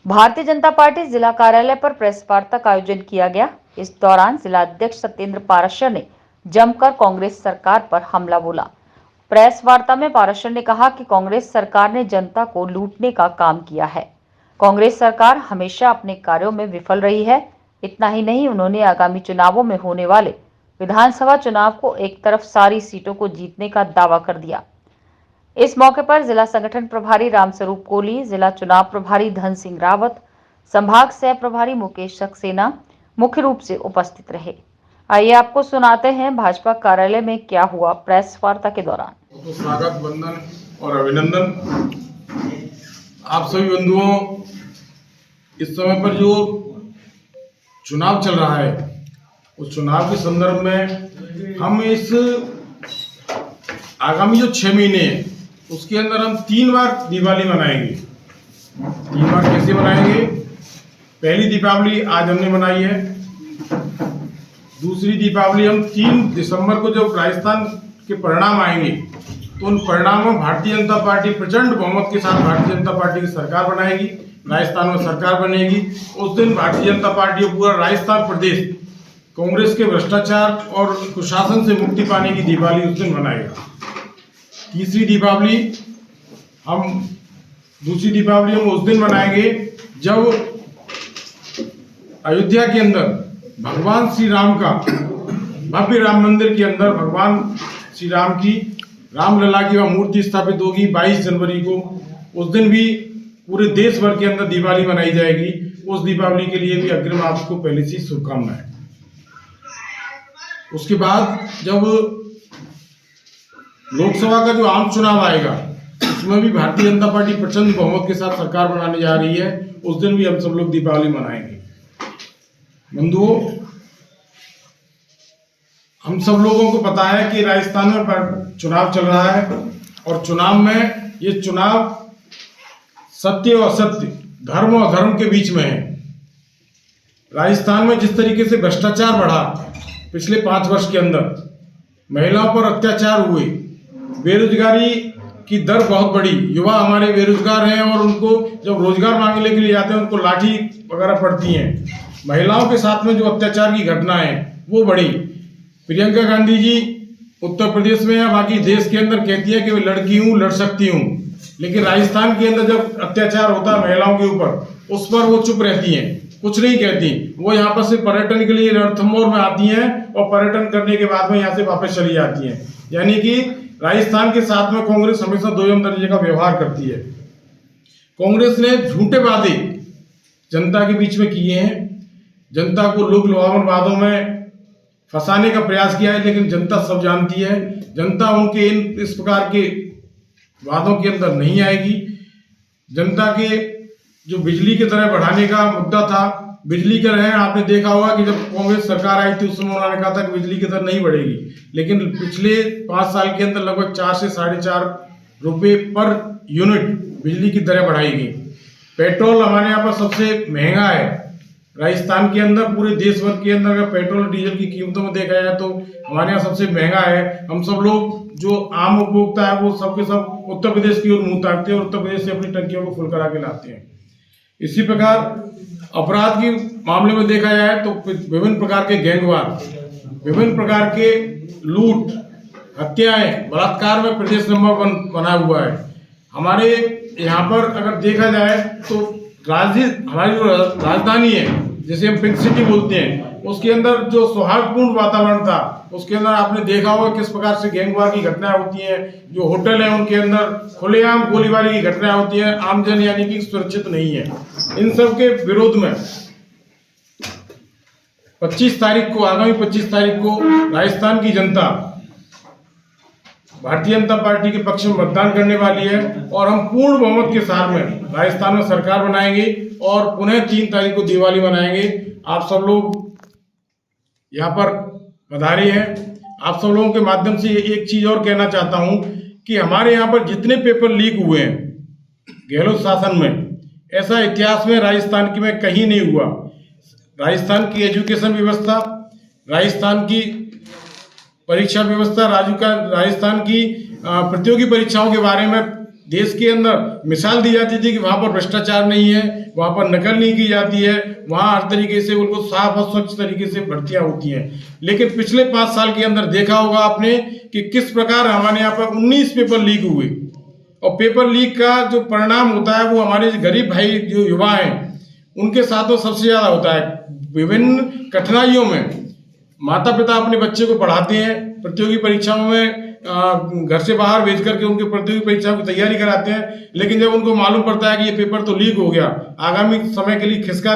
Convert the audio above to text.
Bharatiya Janata party जिला कार्यालय पर प्रेस वार्ता का आयोजन किया गया। इस दौरान जिला अध्यक्ष सत्येंद्र पाराशर ने जमकर कांग्रेस सरकार पर हमला बोला। प्रेस वार्ता में पाराशर ने कहा कि कांग्रेस सरकार ने जनता को लूटने का काम किया है। कांग्रेस सरकार हमेशा अपने कार्यों में विफल रही है। इतना ही नहीं, उन्होंने आगामी चुनावों में होने वाले विधानसभा चुनाव को एक तरफ सारी सीटों को जीतने का दावा कर दिया। इस मौके पर जिला संगठन प्रभारी रामस्वरूप कोहली, जिला चुनाव प्रभारी धन सिंह रावत, संभाग सह प्रभारी मुकेश सक्सेना मुख्य रूप से उपस्थित रहे। आइए आपको सुनाते हैं भाजपा कार्यालय में क्या हुआ प्रेस वार्ता के दौरान। तो स्वागत, वंदन और अभिनंदन आप सभी बंधुओं। इस समय पर जो चुनाव चल रहा है उस चुनाव के संदर्भ में हम इस आगामी जो 6 महीने हैं उसके अंदर हम 3 बार दिवाली मनाएंगे। 3 बार कैसे मनाएंगे? पहली दीपावली आज हमने मनाई है। दूसरी दीपावली हम 3 दिसंबर को जब राजस्थान के परिणाम आएंगे तो उन परिणामों में भारतीय जनता पार्टी प्रचंड बहुमत के साथ भारतीय जनता पार्टी की सरकार बनाएगी, राजस्थान में सरकार बनेगी। उस दिन भारतीय जनता पार्टी और पूरा राजस्थान प्रदेश कांग्रेस के भ्रष्टाचार और कुशासन से मुक्ति पाने की दिवाली उस दिन मनाएगा। दूसरी दीपावली हम उस दिन मनाएंगे जब अयोध्या के अंदर भगवान श्री राम का भव्य राम मंदिर के अंदर भगवान श्री राम की रामलला की वह मूर्ति स्थापित होगी 22 जनवरी को। उस दिन भी पूरे देश भर के अंदर दिवाली मनाई जाएगी। उस दीपावली के लिए भी अग्रिम आपको पहले से शुभकामनाएं। उसके बाद जब लोकसभा का जो आम चुनाव आएगा उसमें भी भारतीय जनता पार्टी प्रचंड बहुमत के साथ सरकार बनाने जा रही है। उस दिन भी हम सब लोग दीपावली मनाएंगे। बंधुओं, हम सब लोगों को पता है कि राजस्थान में चुनाव चल रहा है और चुनाव में ये चुनाव सत्य और असत्य, धर्म और अधर्म के बीच में है। राजस्थान में जिस तरीके से भ्रष्टाचार बढ़ा पिछले 5 वर्ष के अंदर, महिलाओं पर अत्याचार हुए, बेरोजगारी की दर बहुत बड़ी, युवा हमारे बेरोजगार हैं और उनको जब रोजगार मांगने के लिए जाते हैं उनको लाठी वगैरह पड़ती हैं। महिलाओं के साथ में जो अत्याचार की घटनाएं वो बढ़ी। प्रियंका गांधी जी उत्तर प्रदेश में या बाकी देश के अंदर कहती है कि मैं लड़की हूँ, लड़ सकती हूँ, लेकिन राजस्थान के अंदर जब अत्याचार होता है महिलाओं के ऊपर उस पर वो चुप रहती हैं, कुछ नहीं कहती। वो यहाँ पर से पर्यटन के लिए रणथंभौर में आती हैं और पर्यटन करने के बाद में यहाँ से वापस चली जाती हैं। यानी कि राजस्थान के साथ में कांग्रेस हमेशा दोयम दर्जे का व्यवहार करती है। कांग्रेस ने झूठे वादे जनता के बीच में किए हैं, जनता को लोक लुभावन वादों में फंसाने का प्रयास किया है, लेकिन जनता सब जानती है। जनता उनके इस प्रकार के वादों के अंदर नहीं आएगी। जनता के जो बिजली की दरें बढ़ाने का मुद्दा था, बिजली के दरें आपने देखा होगा कि जब कांग्रेस सरकार आई थी उस समय उन्होंने कहा था कि बिजली की दर नहीं बढ़ेगी, लेकिन पिछले 5 साल के अंदर लगभग 4 से 4.5 रुपये पर यूनिट बिजली की दरें बढ़ाई गई। पेट्रोल हमारे यहाँ पर सबसे महंगा है राजस्थान के अंदर, पूरे देश भर के अंदर अगर पेट्रोल डीजल की कीमतों में देखा जाए तो हमारे यहाँ सबसे महंगा है। हम सब लोग जो आम उपभोक्ता है वो सबके सब उत्तर प्रदेश की ओर मुंह ताकते हैं और उत्तर प्रदेश से अपनी टंकियों को फुल करा के लाते हैं। इसी प्रकार अपराध के मामले में देखा जाए तो विभिन्न प्रकार के गैंगवार, विभिन्न प्रकार के लूट, हत्याएं, बलात्कार में प्रदेश नंबर 1 बना हुआ है। हमारे यहाँ पर अगर देखा जाए तो हमारी जो राजधानी है जिसे हम पिंक सिटी बोलते हैं, उसके अंदर जो सौहार्दपूर्ण वातावरण था उसके अंदर आपने देखा होगा किस प्रकार से गैंगवार की घटनाएं होती हैं। जो होटल है उनके अंदर खुलेआम गोलीबारी की घटनाएं होती हैं। आमजन यानी कि सुरक्षित नहीं है। इन सब के विरोध में 25 तारीख को, आगामी 25 तारीख को राजस्थान की जनता भारतीय जनता पार्टी के पक्ष में मतदान करने वाली है और हम पूर्ण बहुमत के साथ में राजस्थान में सरकार बनाएंगे और पुनः 3 तारीख को दिवाली मनाएंगे। आप सब लोग यहाँ पर पधारे हैं। आप सब लोगों के माध्यम से एक चीज और कहना चाहता हूँ कि हमारे यहाँ पर जितने पेपर लीक हुए हैं गहलोत शासन में, ऐसा इतिहास में राजस्थान की में कहीं नहीं हुआ। राजस्थान की एजुकेशन व्यवस्था, राजस्थान की परीक्षा व्यवस्था, राजस्थान की प्रतियोगी परीक्षाओं के बारे में देश के अंदर मिसाल दी जाती थी कि वहाँ पर भ्रष्टाचार नहीं है, वहाँ पर नकल नहीं की जाती है, वहाँ हर तरीके से उनको साफ और स्वच्छ तरीके से भर्तियां होती हैं। लेकिन पिछले 5 साल के अंदर देखा होगा आपने कि किस प्रकार हमारे यहाँ पर 19 पेपर लीक हुए, और पेपर लीक का जो परिणाम होता है वो हमारे गरीब भाई जो युवा हैं उनके साथ तो सबसे ज़्यादा होता है। विभिन्न कठिनाइयों में माता पिता अपने बच्चे को पढ़ाते हैं, प्रतियोगी परीक्षाओं में घर से बाहर भेज करके उनके प्रतियोगी परीक्षाओं की तैयारी कराते हैं, लेकिन जब उनको मालूम पड़ता है कि ये पेपर तो लीक हो गया, आगामी समय के लिए खिसका